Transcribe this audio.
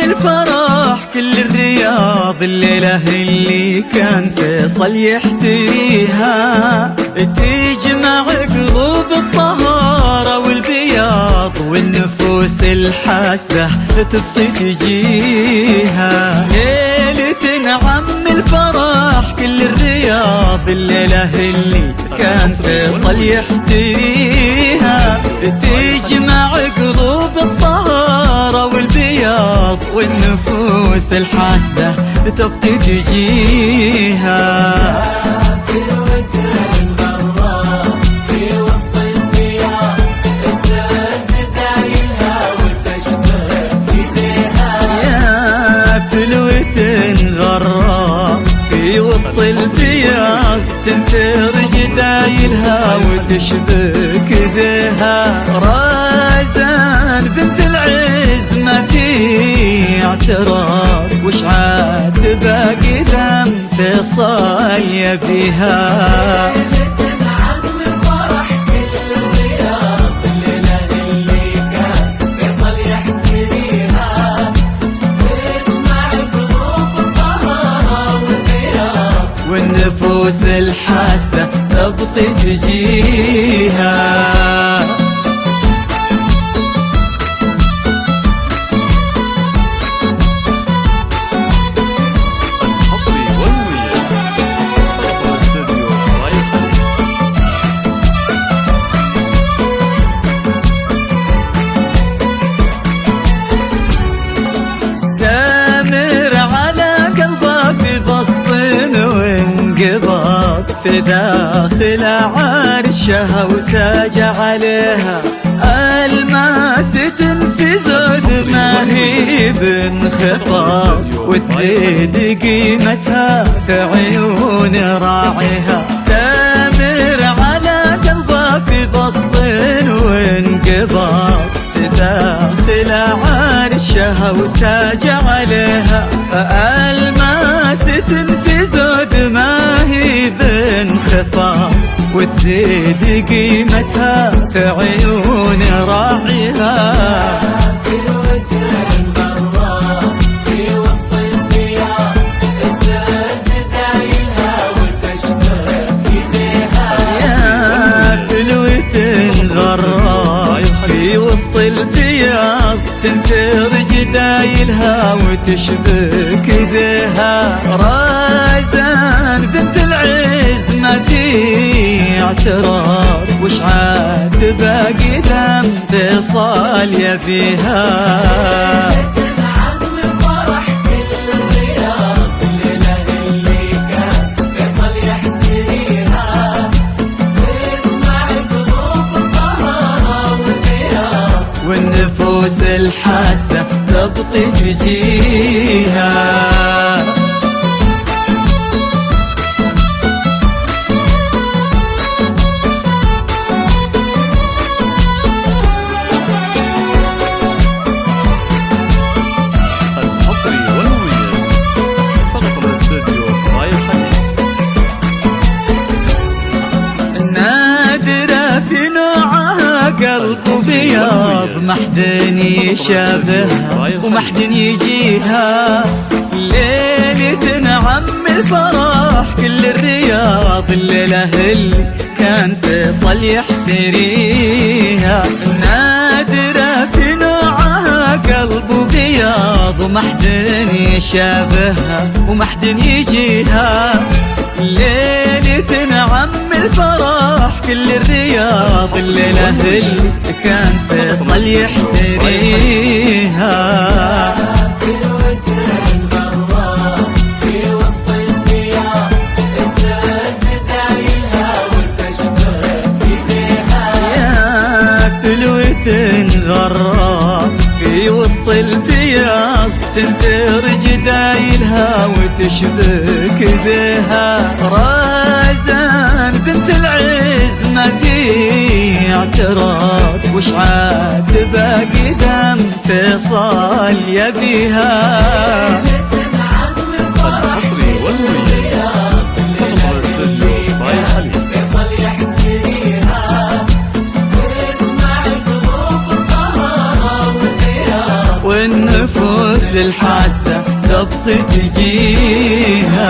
الفرح كل الرياض الليلة اللي كان فيصل يحتريها، تجمع قلوب الطهارة والبياض والنفوس الحاسدة تبطي تجيها. ليلة نعم الفرح كل الرياض الليلة اللي كان فيصل يحتريها، تجمع قلوب الطهارة والبياض والنفوس الحاسدة تبطي تجيها. وسط البياض تنثر جدايلها وتشبك بها. رازان بنت العز ما في اعتراض، وش عاد باقي ذنب فيصل يا فيها. والنفوس الحاسدة تبطي تجيها. الحصري والوية فقط الاستوديو رايح تامر على قلبه في بسط وانقباض، في داخل عرشها وتاج عليها. الماسة في زود ما هي بانخفاض، وتزيد قيمتها في عيون راعيها. تامر على قلبه في بسط وانقباض، في داخل عرشها وتاج عليها. الماسة في زود ما هي بانخفاض، وتزيد قيمتها في عيون راعيها. في وسط الثياب الثلج دايلها وتشبك بها. يا فلوة غراء في وسط الثياب تنثر جدايلها وتشبك بها. رازان بنت العز ما في اعتراض، وش عاد باقي ذنب فيصل يا فيها. والنفوس الحاسدة تبطي تجيها. الحصري والوية فقط الاستوديو رايح نادرة في نوعها قلب بياض، ما حد يشابهها وما حد يجيها. ليلة نعم الفرح كل الرياض الليلة اللي كان فيصل يحتريها. نادرة في نوعها قلب بياض، وما حد يشابهها وما حد يجيها. ليلة نعم الفرح كل الرياض الليلة اللي كان فيصل يحتريها. في وسط الثياب الثلج دايلها وتشبك بها. يا فلوة غراء في وسط البياض تنثر جدايلها وتشبك بها. رازان بنت العز ما في اعتراض، وش عاد باقي ذنب فيصل يا فيها. الحصري والوية فقط الاستوديو رايح فيصل يحتريها. تجمع قلوب الطهارة والنفوس الفلوس للحاسدة ضبط تجيها.